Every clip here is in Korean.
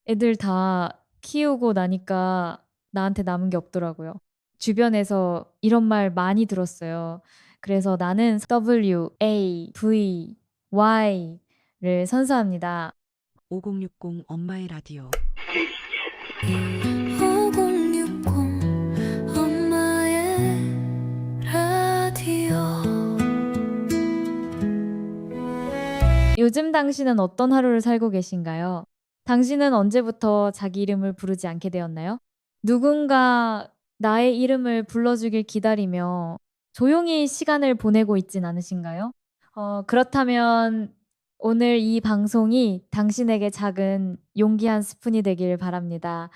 애들 다 키우고 나니까 나한테 남은 게 없더라고요. 주변에서 이런 말 많이 들었어요. 그래서 나는 WAVY를 선서합니다. 5060 엄마의 라디오. 5060 엄마의 라디오. 요즘 당신은 어떤 하루를 살고 계신가요? 당신은 언제부터 자기 이름을 부르지 않게 되었나요? 누군가 나의 이름을 불러주길 기다리며 조용히 시간을 보내고 있진 않으신가요? 그렇다면 오늘 이 방송이 당신에게 작은 용기 한 스푼이 되길 바랍니다.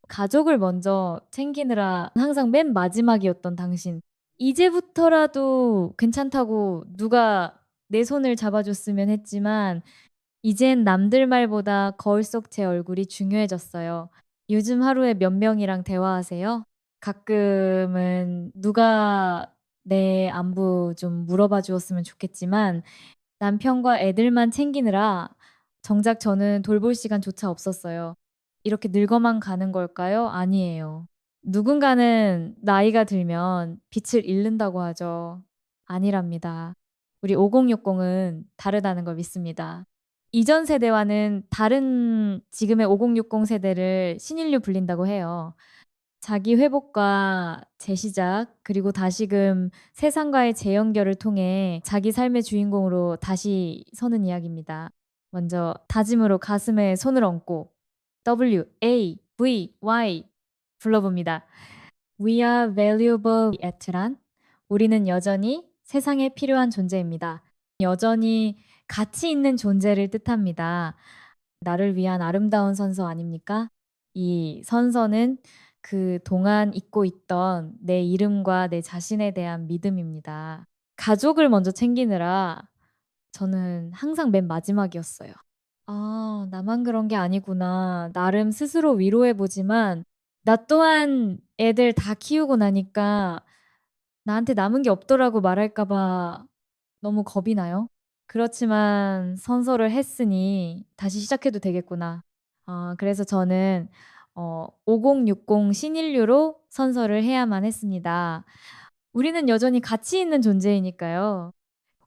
가족을 먼저 챙기느라 항상 맨 마지막이었던 당신. 이제부터라도 괜찮다고 누가 내 손을 잡아줬으면 했지만 이젠 남들 말보다 거울 속 제 얼굴이 중요해졌어요. 요즘 하루에 몇 명이랑 대화하세요? 가끔은 누가 내 안부 좀 물어봐 주었으면 좋겠지만 남편과 애들만 챙기느라 정작 저는 돌볼 시간조차 없었어요. 이렇게 늙어만 가는 걸까요? 아니에요. 누군가는 나이가 들면 빛을 잃는다고 하죠. 아니랍니다. 우리 5060은 다르다는 걸 믿습니다. 이전 세대와는 다른 지금의 5060 세대를 신인류 불린다고 해요. 자기 회복과 재시작, 그리고 다시금 세상과의 재연결을 통해 자기 삶의 주인공으로 다시 서는 이야기입니다. 먼저 다짐으로 가슴에 손을 얹고 WAVY 불러봅니다. We are valuable et란 우리는 여전히 세상에 필요한 존재입니다. 여전히 가치 있는 존재를 뜻합니다. 나를 위한 아름다운 선서 아닙니까? 이 선서는 그동안 잊고 있던 내 이름과 내 자신에 대한 믿음입니다. 가족을 먼저 챙기느라 저는 항상 맨 마지막이었어요. 아, 나만 그런 게 아니구나. 나름 스스로 위로해보지만 나 또한 애들 다 키우고 나니까 나한테 남은 게 없더라고 말할까 봐 너무 겁이 나요. 그렇지만 선서를 했으니 다시 시작해도 되겠구나. 그래서 저는 5060 신인류로 선서를 해야만 했습니다. 우리는 여전히 가치 있는 존재이니까요.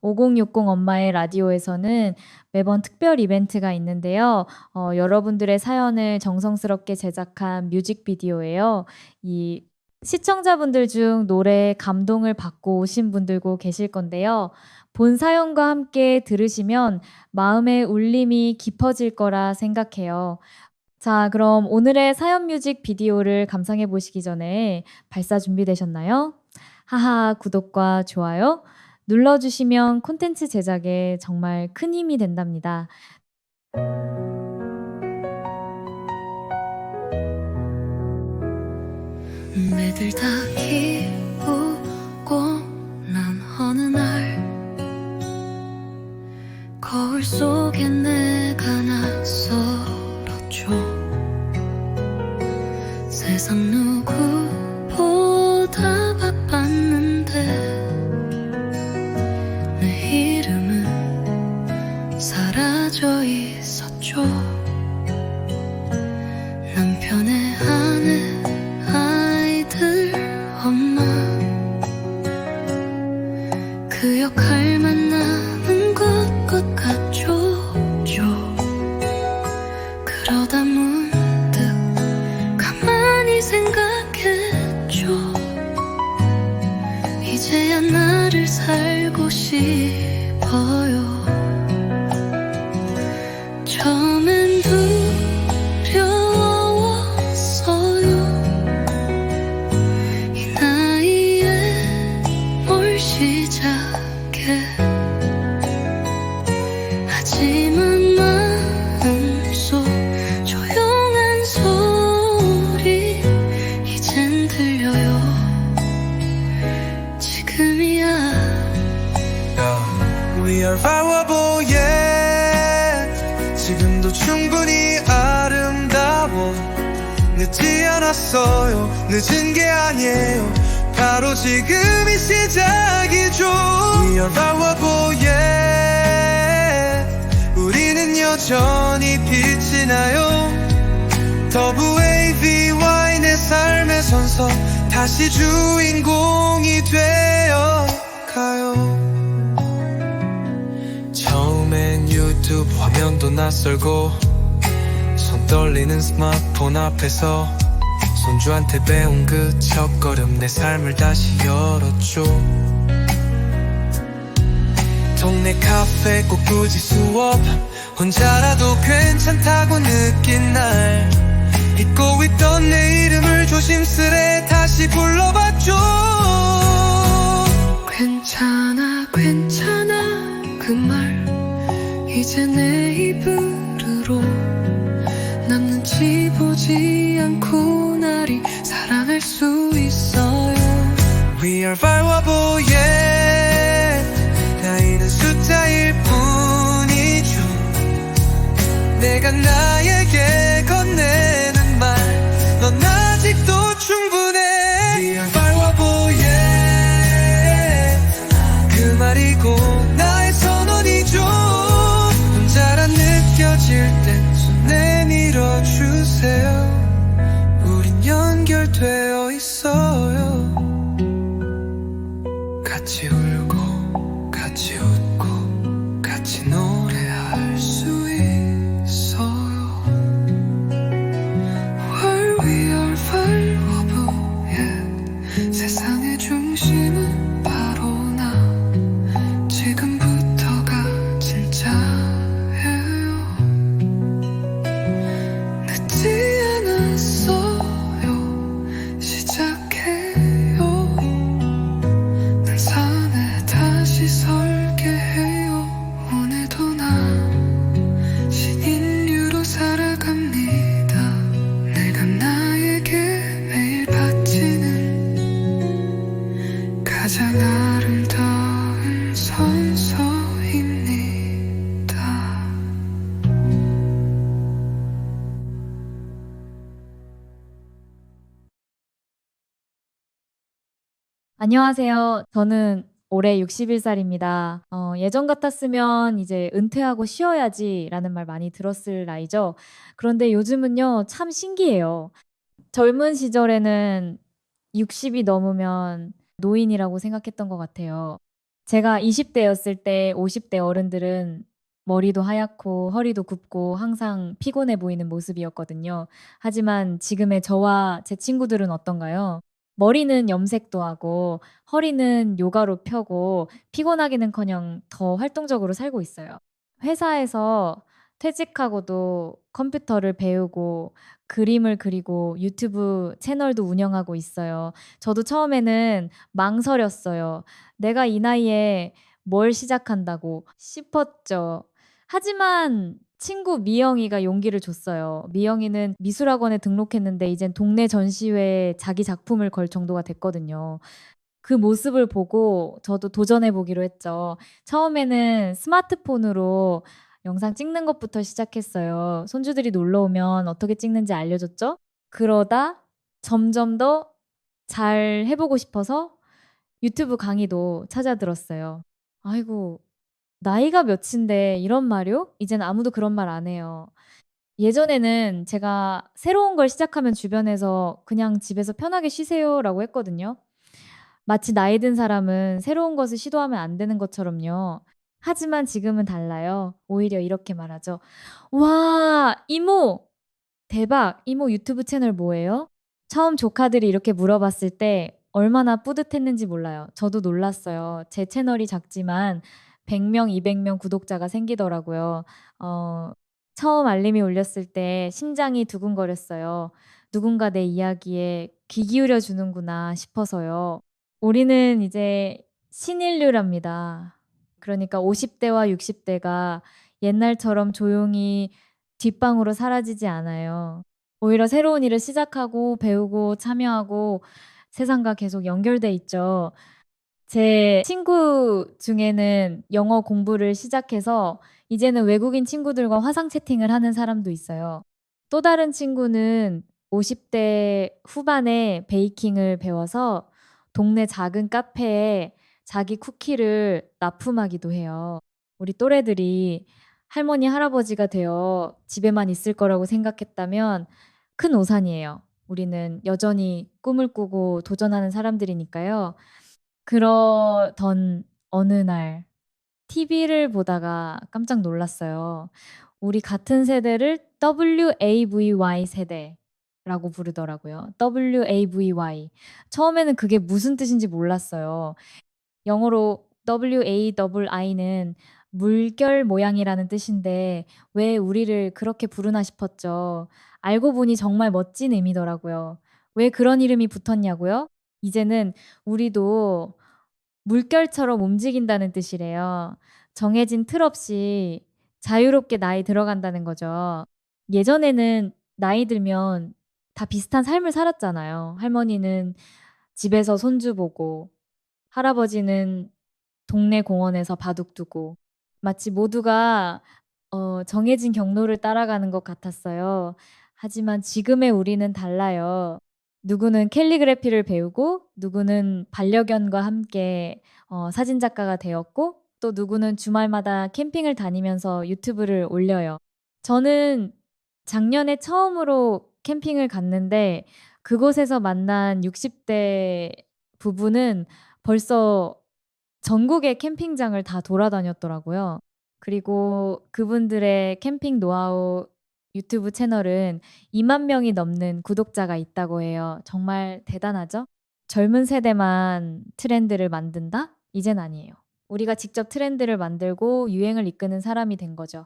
5060 엄마의 라디오에서는 매번 특별 이벤트가 있는데요. 여러분들의 사연을 정성스럽게 제작한 뮤직비디오예요. 이 시청자분들 중 노래에 감동을 받고 오신 분들도 계실 건데요. 본 사연과 함께 들으시면 마음의 울림이 깊어질 거라 생각해요. 자, 그럼 오늘의 사연 뮤직 비디오를 감상해 보시기 전에 발사 준비되셨나요? 하하, 구독과 좋아요 눌러주시면 콘텐츠 제작에 정말 큰 힘이 된답니다. 매들 다 키우고 난 어느 날 거울 속에 내가 낯설었죠. 세상 누구보다 바빴는데 내 이름은 사라져 있었죠. 남편의 아내 아이들 엄마 그 역할만 남은 것 같죠. 그러다 문득 가만히 생각했죠. 이제야 나를 살고 싶어요. 처음엔 두려웠어요. 이 나이에 뭘 시작해. 하지만 마음속 조용한 소리 이젠 들려요. 지금이야. We are valuable, yeah. 지금도 충분히 아름다워. 늦지 않았어요. 늦은 게 아니에요. 바로 지금이 시작이죠. We are valuable, yeah. 우리는 여전히 빛이 나요. WAVY 내 삶의 선서 다시 주인공이 되어가요. 처음엔 유튜브 화면도 낯설고 손 떨리는 스마트폰 앞에서 손주한테 배운 그 첫걸음 내 삶을 다시 열었죠. 동네 카페 꼭 굳이 수업 혼자라도 괜찮다고 느낀 날 잊고 있던 내 이름을 조심스레 다시 불러봤죠. 괜찮아 괜찮아 그 말 이제 내 입으로 남는지 보지 않고 나를 사랑할 수 있어요. We are valuable yeah. 나이는 숫자일 뿐이죠. 내가 나에게 건네는 말 넌 아직도 충분해. We are valuable yeah. 그 말이고 나의 선언이죠. 혼자라 느껴질 땐 손 내밀어주세요. 우린 연결되어 있어요. 같이 울고 같이 웃고 같이 노래할 수 있어요. While we are valuable yeah. 세상의 중심은 바로 나 지금부터가 진짜예요. 늦지 않았어요. 시작해요. 난 산에 다시 설계해요. 오늘도 난 신인류로 살아갑니다. 내가 나에게 매일 바치는 가장 아름다운 선서입니다. 안녕하세요. 저는 올해 61살입니다. 예전 같았으면 이제 은퇴하고 쉬어야지라는 말 많이 들었을 나이죠. 그런데 요즘은요, 참 신기해요. 젊은 시절에는 60이 넘으면 노인이라고 생각했던 것 같아요. 제가 20대였을 때 50대 어른들은 머리도 하얗고 허리도 굽고 항상 피곤해 보이는 모습이었거든요. 하지만 지금의 저와 제 친구들은 어떤가요? 머리는 염색도 하고 허리는 요가로 펴고 피곤하기는커녕 더 활동적으로 살고 있어요. 회사에서 퇴직하고도 컴퓨터를 배우고 그림을 그리고 유튜브 채널도 운영하고 있어요. 저도 처음에는 망설였어요. 내가 이 나이에 뭘 시작한다고 싶었죠. 하지만 친구 미영이가 용기를 줬어요. 미영이는 미술학원에 등록했는데 이젠 동네 전시회에 자기 작품을 걸 정도가 됐거든요. 그 모습을 보고 저도 도전해 보기로 했죠. 처음에는 스마트폰으로 영상 찍는 것부터 시작했어요. 손주들이 놀러 오면 어떻게 찍는지 알려줬죠. 그러다 점점 더 잘 해보고 싶어서 유튜브 강의도 찾아 들었어요. 아이고, 나이가 몇인데 이런 말이요? 이젠 아무도 그런 말 안 해요. 예전에는 제가 새로운 걸 시작하면 주변에서 그냥 집에서 편하게 쉬세요라고 했거든요. 마치 나이 든 사람은 새로운 것을 시도하면 안 되는 것처럼요. 하지만 지금은 달라요. 오히려 이렇게 말하죠. 와, 이모! 대박! 이모 유튜브 채널 뭐예요? 처음 조카들이 이렇게 물어봤을 때 얼마나 뿌듯했는지 몰라요. 저도 놀랐어요. 제 채널이 작지만 100명, 200명 구독자가 생기더라고요. 처음 알림이 울렸을 때 심장이 두근거렸어요. 누군가 내 이야기에 귀 기울여 주는구나 싶어서요. 우리는 이제 신인류랍니다. 그러니까 50대와 60대가 옛날처럼 조용히 뒷방으로 사라지지 않아요. 오히려 새로운 일을 시작하고 배우고 참여하고 세상과 계속 연결돼 있죠. 제 친구 중에는 영어 공부를 시작해서 이제는 외국인 친구들과 화상 채팅을 하는 사람도 있어요. 또 다른 친구는 50대 후반에 베이킹을 배워서 동네 작은 카페에 자기 쿠키를 납품하기도 해요. 우리 또래들이 할머니, 할아버지가 되어 집에만 있을 거라고 생각했다면 큰 오산이에요. 우리는 여전히 꿈을 꾸고 도전하는 사람들이니까요. 그러던 어느 날 TV를 보다가 깜짝 놀랐어요. 우리 같은 세대를 WAVY 세대라고 부르더라고요. WAVY. 처음에는 그게 무슨 뜻인지 몰랐어요. 영어로 WAI는 물결 모양이라는 뜻인데 왜 우리를 그렇게 부르나 싶었죠. 알고 보니 정말 멋진 의미더라고요. 왜 그런 이름이 붙었냐고요? 이제는 우리도 물결처럼 움직인다는 뜻이래요. 정해진 틀 없이 자유롭게 나이 들어간다는 거죠. 예전에는 나이 들면 다 비슷한 삶을 살았잖아요. 할머니는 집에서 손주 보고, 할아버지는 동네 공원에서 바둑 두고, 마치 모두가 정해진 경로를 따라가는 것 같았어요. 하지만 지금의 우리는 달라요. 누구는 캘리그래피를 배우고, 누구는 반려견과 함께 사진 작가가 되었고, 또 누구는 주말마다 캠핑을 다니면서 유튜브를 올려요. 저는 작년에 처음으로 캠핑을 갔는데, 그곳에서 만난 60대 부부는 벌써 전국의 캠핑장을 다 돌아다녔더라고요. 그리고 그분들의 캠핑 노하우 유튜브 채널은 2만 명이 넘는 구독자가 있다고 해요. 정말 대단하죠? 젊은 세대만 트렌드를 만든다? 이젠 아니에요. 우리가 직접 트렌드를 만들고 유행을 이끄는 사람이 된 거죠.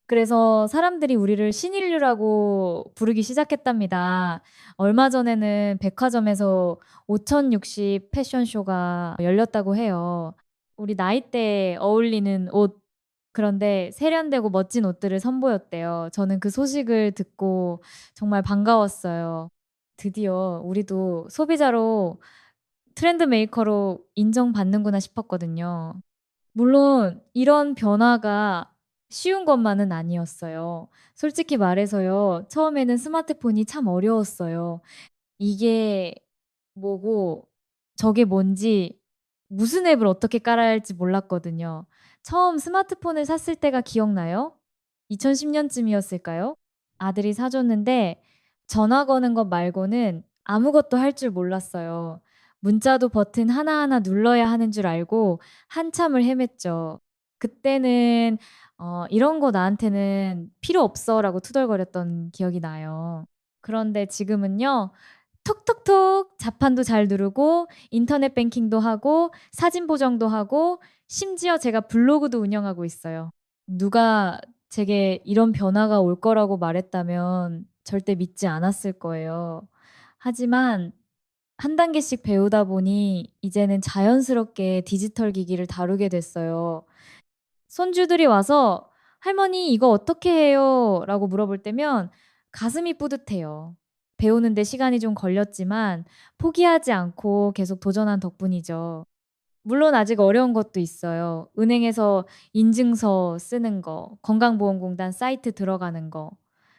그래서 사람들이 우리를 신인류라고 부르기 시작했답니다. 얼마 전에는 백화점에서 5060 패션쇼가 열렸다고 해요. 우리 나이대에 어울리는 옷, 그런데 세련되고 멋진 옷들을 선보였대요. 저는 그 소식을 듣고 정말 반가웠어요. 드디어 우리도 소비자로 트렌드 메이커로 인정받는구나 싶었거든요. 물론 이런 변화가 쉬운 것만은 아니었어요. 솔직히 말해서요. 처음에는 스마트폰이 참 어려웠어요. 이게 뭐고 저게 뭔지 무슨 앱을 어떻게 깔아야 할지 몰랐거든요. 처음 스마트폰을 샀을 때가 기억나요? 2010년쯤이었을까요? 아들이 사줬는데 전화 거는 것 말고는 아무것도 할 줄 몰랐어요. 문자도 버튼 하나하나 눌러야 하는 줄 알고 한참을 헤맸죠. 그때는 이런 거 나한테는 필요 없어라고 투덜거렸던 기억이 나요. 그런데 지금은요. 톡톡톡 자판도 잘 누르고 인터넷 뱅킹도 하고 사진 보정도 하고 심지어 제가 블로그도 운영하고 있어요. 누가 제게 이런 변화가 올 거라고 말했다면 절대 믿지 않았을 거예요. 하지만 한 단계씩 배우다 보니 이제는 자연스럽게 디지털 기기를 다루게 됐어요. 손주들이 와서 "할머니 이거 어떻게 해요?" 라고 물어볼 때면 가슴이 뿌듯해요. 배우는데 시간이 좀 걸렸지만 포기하지 않고 계속 도전한 덕분이죠. 물론 아직 어려운 것도 있어요. 은행에서 인증서 쓰는 거, 건강보험공단 사이트 들어가는 거.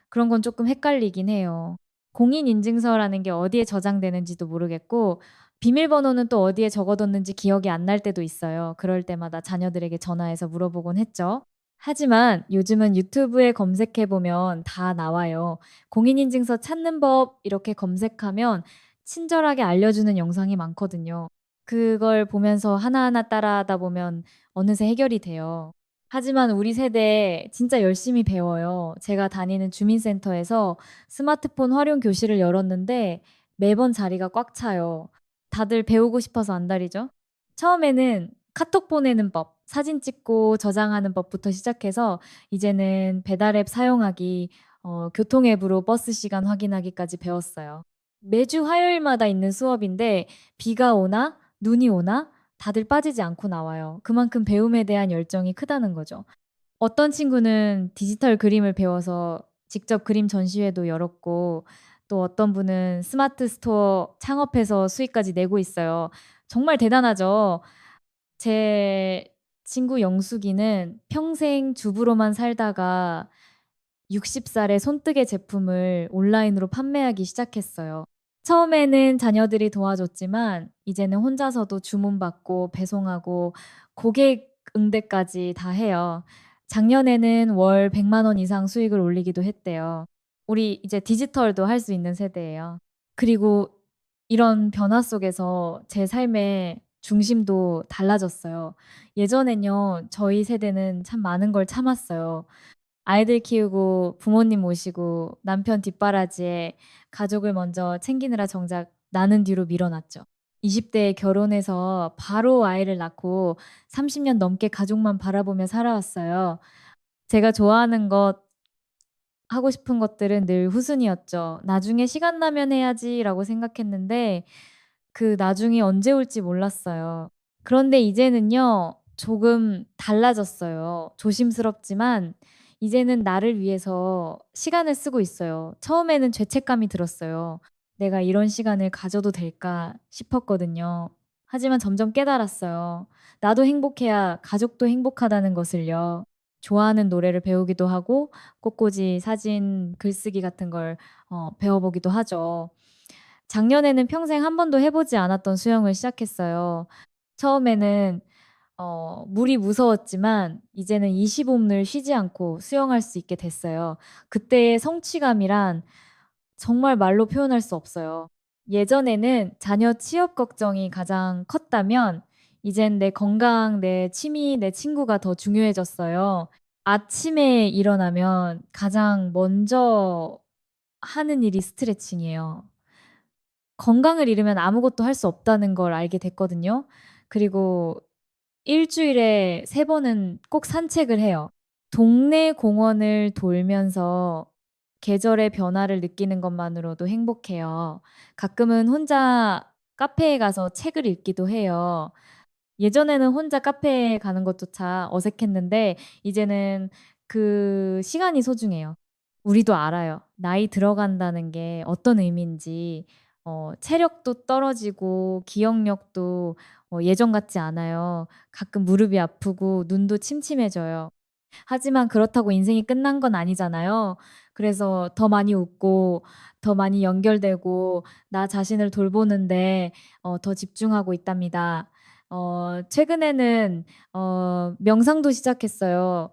그런 건 조금 헷갈리긴 해요. 공인인증서라는 게 어디에 저장되는지도 모르겠고 비밀번호는 또 어디에 적어뒀는지 기억이 안 날 때도 있어요. 그럴 때마다 자녀들에게 전화해서 물어보곤 했죠. 하지만 요즘은 유튜브에 검색해보면 다 나와요. 공인인증서 찾는 법 이렇게 검색하면 친절하게 알려주는 영상이 많거든요. 그걸 보면서 하나하나 따라하다 보면 어느새 해결이 돼요. 하지만 우리 세대 진짜 열심히 배워요. 제가 다니는 주민센터에서 스마트폰 활용 교실을 열었는데 매번 자리가 꽉 차요. 다들 배우고 싶어서 안달이죠. 처음에는 카톡 보내는 법, 사진 찍고 저장하는 법부터 시작해서 이제는 배달 앱 사용하기, 교통 앱으로 버스 시간 확인하기까지 배웠어요. 매주 화요일마다 있는 수업인데 비가 오나 눈이 오나 다들 빠지지 않고 나와요. 그만큼 배움에 대한 열정이 크다는 거죠. 어떤 친구는 디지털 그림을 배워서 직접 그림 전시회도 열었고 또 어떤 분은 스마트 스토어 창업해서 수익까지 내고 있어요. 정말 대단하죠. 제 친구 영숙이는 평생 주부로만 살다가 60살에 손뜨개 제품을 온라인으로 판매하기 시작했어요. 처음에는 자녀들이 도와줬지만 이제는 혼자서도 주문받고 배송하고 고객 응대까지 다 해요. 작년에는 월 100만 원 이상 수익을 올리기도 했대요. 우리 이제 디지털도 할 수 있는 세대예요. 그리고 이런 변화 속에서 제 삶의 중심도 달라졌어요. 예전엔요, 저희 세대는 참 많은 걸 참았어요. 아이들 키우고 부모님 모시고 남편 뒷바라지에 가족을 먼저 챙기느라 정작 나는 뒤로 밀어놨죠. 20대에 결혼해서 바로 아이를 낳고 30년 넘게 가족만 바라보며 살아왔어요. 제가 좋아하는 것, 하고 싶은 것들은 늘 후순이었죠. '나중에 시간 나면 해야지.'라고 생각했는데 그 나중이 언제 올지 몰랐어요. 그런데 이제는요, 조금 달라졌어요. 조심스럽지만 이제는 나를 위해서 시간을 쓰고 있어요. 처음에는 죄책감이 들었어요. '내가 이런 시간을 가져도 될까?' 싶었거든요. 하지만 점점 깨달았어요. 나도 행복해야 가족도 행복하다는 것을요. 좋아하는 노래를 배우기도 하고 꽃꽂이, 사진, 글쓰기 같은 걸 배워 보기도 하죠. 작년에는 평생 한 번도 해 보지 않았던 수영을 시작했어요. 처음에는 물이 무서웠지만 이제는 25분을 쉬지 않고 수영할 수 있게 됐어요. 그때의 성취감이란 정말 말로 표현할 수 없어요. 예전에는 자녀 취업 걱정이 가장 컸다면 이젠 내 건강, 내 취미, 내 친구가 더 중요해졌어요. 아침에 일어나면 가장 먼저 하는 일이 스트레칭이에요. 건강을 잃으면 아무것도 할 수 없다는 걸 알게 됐거든요. 그리고 일 주일에 3 번은 꼭 산책을 해요. 동네 공원을 돌면서 계절의 변화를 느끼는 것만으로도 행복해요. 가끔은 혼자 카페에 가서 책을 읽기도 해요. 예전에는 혼자 카페에 가는 것조차 어색했는데 이제는 그 시간이 소중해요. 우리도 알아요. 나이 들어간다는 게 어떤 의미인지. 체력도 떨어지고 기억력도 예전 같지 않아요. 가끔 무릎이 아프고 눈도 침침해져요. 하지만 그렇다고 인생이 끝난 건 아니잖아요. 그래서 더 많이 웃고 더 많이 연결되고 나 자신을 돌보는데 더 집중하고 있답니다. 최근에는 명상도 시작했어요.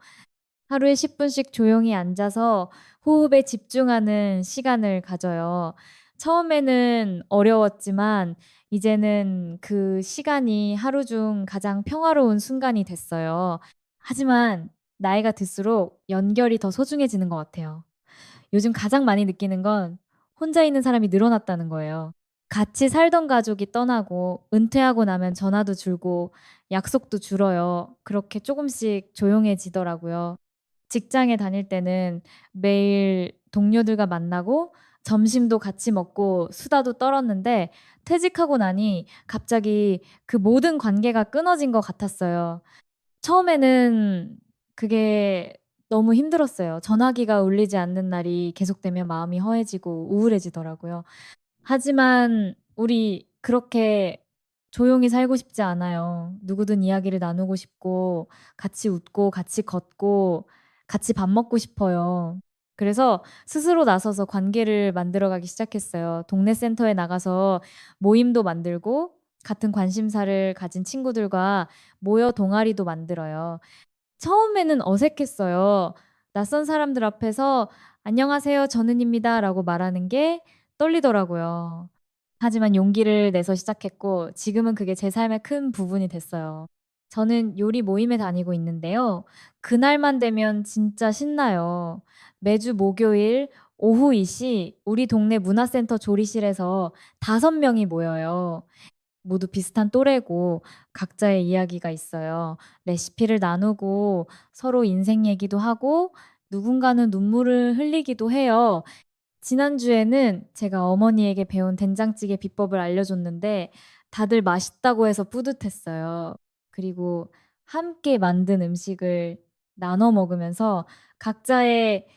하루에 10 분씩 조용히 앉아서 호흡에 집중하는 시간을 가져요. 처음에는 어려웠지만 이제는 그 시간이 하루 중 가장 평화로운 순간이 됐어요. 하지만 나이가 들수록 연결이 더 소중해지는 것 같아요. 요즘 가장 많이 느끼는 건 혼자 있는 사람이 늘어났다는 거예요. 같이 살던 가족이 떠나고 은퇴하고 나면 전화도 줄고 약속도 줄어요. 그렇게 조금씩 조용해지더라고요. 직장에 다닐 때는 매일 동료들과 만나고 점심도 같이 먹고 수다도 떨었는데 퇴직하고 나니 갑자기 그 모든 관계가 끊어진 것 같았어요. 처음에는 그게 너무 힘들었어요. 전화기가 울리지 않는 날이 계속되면 마음이 허해지고 우울해지더라고요. 하지만 우리 그렇게 조용히 살고 싶지 않아요. 누구든 이야기를 나누고 싶고 같이 웃고 같이 걷고 같이 밥 먹고 싶어요. 그래서 스스로 나서서 관계를 만들어가기 시작했어요. 동네 센터에 나가서 모임도 만들고 같은 관심사를 가진 친구들과 모여 동아리도 만들어요. 처음에는 어색했어요. 낯선 사람들 앞에서 "안녕하세요. 저는입니다."라고 말하는 게 떨리더라고요. 하지만 용기를 내서 시작했고 지금은 그게 제 삶의 큰 부분이 됐어요. 저는 요리 모임에 다니고 있는데요. 그날만 되면 진짜 신나요. 매주 목요일 오후 2시 우리 동네 문화센터 조리실에서 5명이 모여요. 모두 비슷한 또래고 각자의 이야기가 있어요. 레시피를 나누고 서로 인생 얘기도 하고 누군가는 눈물을 흘리기도 해요. 지난주에는 제가 어머니에게 배운 된장찌개 비법을 알려줬는데 다들 맛있다고 해서 뿌듯했어요. 그리고 함께 만든 음식을 나눠 먹으면서 각자의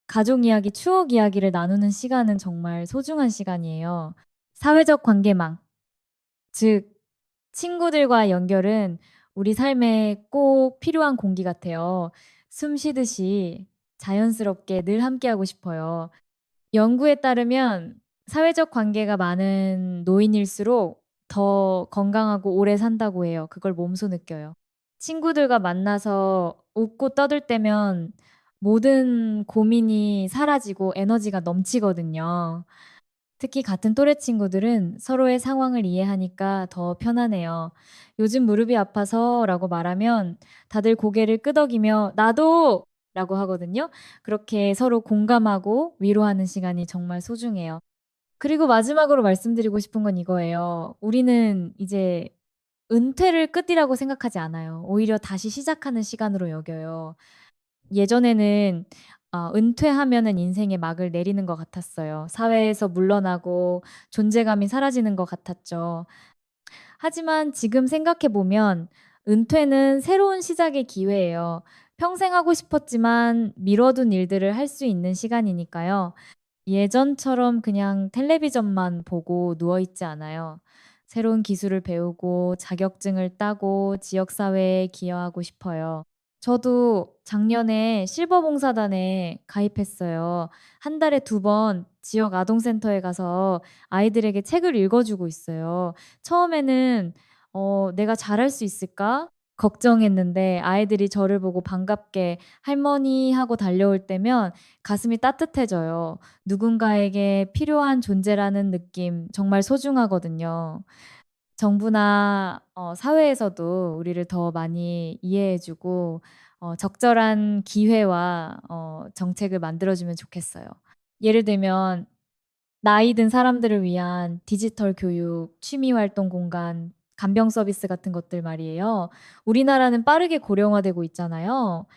가족 이야기, 추억 이야기를 나누는 시간은 정말 소중한 시간이에요. 사회적 관계망, 즉 친구들과 연결은 우리 삶에 꼭 필요한 공기 같아요. 숨 쉬듯이 자연스럽게 늘 함께하고 싶어요. 연구에 따르면 사회적 관계가 많은 노인일수록 더 건강하고 오래 산다고 해요. 그걸 몸소 느껴요. 친구들과 만나서 웃고 떠들 때면 모든 고민이 사라지고 에너지가 넘치거든요. 특히 같은 또래 친구들은 서로의 상황을 이해하니까 더 편하네요. "요즘 무릎이 아파서"라고 말하면 다들 고개를 끄덕이며 "나도!" 라고 하거든요. 그렇게 서로 공감하고 위로하는 시간이 정말 소중해요. 그리고 마지막으로 말씀드리고 싶은 건 이거예요. 우리는 이제 은퇴를 끝이라고 생각하지 않아요. 오히려 다시 시작하는 시간으로 여겨요. 예전에는 은퇴하면은 인생의 막을 내리는 것 같았어요. 사회에서 물러나고 존재감이 사라지는 것 같았죠. 하지만 지금 생각해 보면 은퇴는 새로운 시작의 기회예요. 평생 하고 싶었지만 미뤄둔 일들을 할 수 있는 시간이니까요. 예전처럼 그냥 텔레비전만 보고 누워 있지 않아요. 새로운 기술을 배우고 자격증을 따고 지역사회에 기여하고 싶어요. 저도 작년에 실버봉사단에 가입했어요. 한 달에 2번 지역 아동센터에 가서 아이들에게 책을 읽어주고 있어요. 처음에는 '내가 잘할 수 있을까?' 걱정했는데 아이들이 저를 보고 반갑게 "할머니." 하고 달려올 때면 가슴이 따뜻해져요. 누군가에게 필요한 존재라는 느낌 정말 소중하거든요. 정부나 사회에서도 우리를 더 많이 이해해 주고 적절한 기회와 정책을 만들어 주면 좋겠어요. 예를 들면 나이 든 사람들을 위한 디지털 교육, 취미 활동 공간, 간병 서비스 같은 것들 말이에요. 우리나라는 빠르게 고령화되고 있잖아요.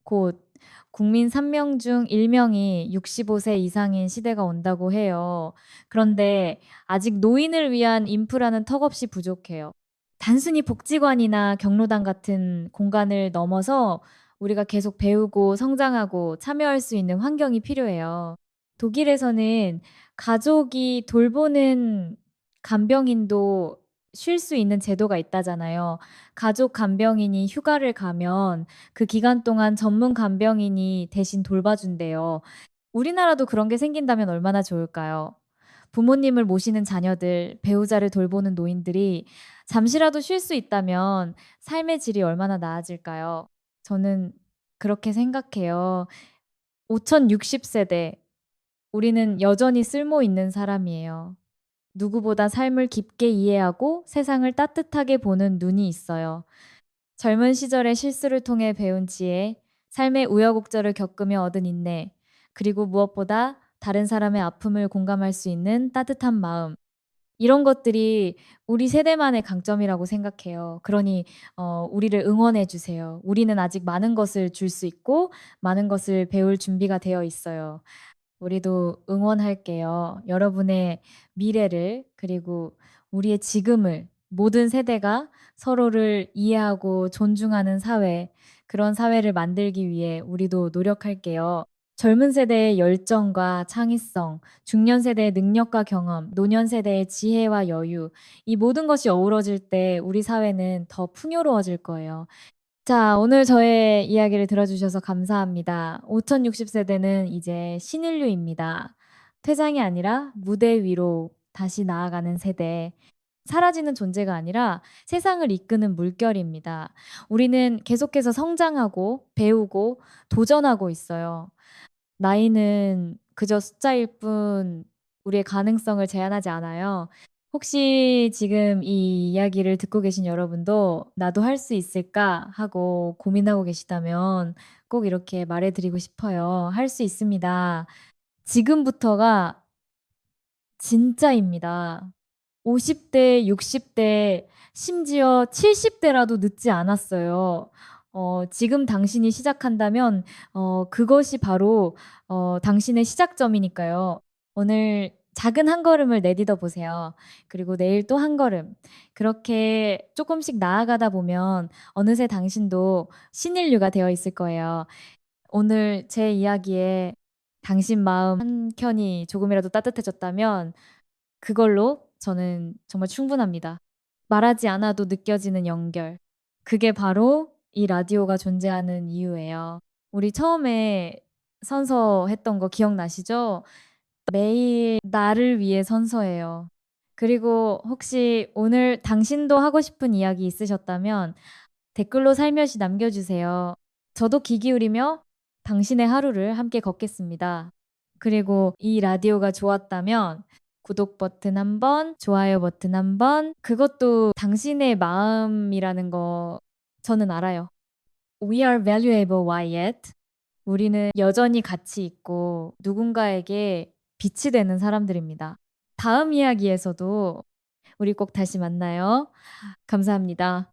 곧 국민 3명 중 1명이 65세 이상인 시대가 온다고 해요. 그런데 아직 노인을 위한 인프라는 턱없이 부족해요. 단순히 복지관이나 경로당 같은 공간을 넘어서 우리가 계속 배우고 성장하고 참여할 수 있는 환경이 필요해요. 독일에서는 가족이 돌보는 간병인도 쉴 수 있는 제도가 있다잖아요. 가족 간병인이 휴가를 가면 그 기간 동안 전문 간병인이 대신 돌봐준대요. 우리나라도 그런 게 생긴다면 얼마나 좋을까요? 부모님을 모시는 자녀들, 배우자를 돌보는 노인들이 잠시라도 쉴 수 있다면 삶의 질이 얼마나 나아질까요? 저는 그렇게 생각해요. 5060세대, 우리는 여전히 쓸모 있는 사람이에요. 누구보다 삶을 깊게 이해하고 세상을 따뜻하게 보는 눈이 있어요. 젊은 시절의 실수를 통해 배운 지혜, 삶의 우여곡절을 겪으며 얻은 인내, 그리고 무엇보다 다른 사람의 아픔을 공감할 수 있는 따뜻한 마음. 이런 것들이 우리 세대만의 강점이라고 생각해요. 그러니 우리를 응원해 주세요. 우리는 아직 많은 것을 줄 수 있고 많은 것을 배울 준비가 되어 있어요. 우리도 응원할게요. 여러분의 미래를, 그리고 우리의 지금을, 모든 세대가 서로를 이해하고 존중하는 사회, 그런 사회를 만들기 위해 우리도 노력할게요. 젊은 세대의 열정과 창의성, 중년 세대의 능력과 경험, 노년 세대의 지혜와 여유, 이 모든 것이 어우러질 때 우리 사회는 더 풍요로워질 거예요. 자, 오늘 저의 이야기를 들어주셔서 감사합니다. 5060세대는 이제 신인류입니다. 퇴장이 아니라 무대 위로 다시 나아가는 세대. 사라지는 존재가 아니라 세상을 이끄는 물결입니다. 우리는 계속해서 성장하고 배우고 도전하고 있어요. 나이는 그저 숫자일 뿐 우리의 가능성을 제한하지 않아요. 혹시 지금 이 이야기를 듣고 계신 여러분도 '나도 할 수 있을까?' 하고 고민하고 계시다면 꼭 이렇게 말해 드리고 싶어요. 할 수 있습니다. 지금부터가 진짜입니다. 50대, 60대, 심지어 70대라도 늦지 않았어요. 지금 당신이 시작한다면 그것이 바로 당신의 시작점이니까요. 오늘 작은 한 걸음을 내딛어 보세요. 그리고 내일 또 한 걸음. 그렇게 쪼끔씩 나아가다 보면 어느새 당신도 신인류가 되어 있을 거예요. 오늘 제 이야기에 당신 마음 한켠이 조금이라도 따뜻해졌다면 그걸로 저는 정말 충분합니다. 말하지 않아도 느껴지는 연결. 그게 바로 이 라디오가 존재하는 이유예요. 우리 처음에 선서했던 거 기억나시죠? 매일 나를 위해 선서해요. 그리고 혹시 오늘 당신도 하고 싶은 이야기 있으셨다면 댓글로 살며시 남겨주세요. 저도 귀 기울이며 당신의 하루를 함께 걷겠습니다. 그리고 이 라디오가 좋았다면 구독 버튼 한 번, 좋아요 버튼 한 번, 그것도 당신의 마음이라는 거 저는 알아요. We are valuable, why yet? 우리는 여전히 가치 있고 누군가에게 빛이 되는 사람들입니다. 다음 이야기에서도 우리 꼭 다시 만나요. 감사합니다.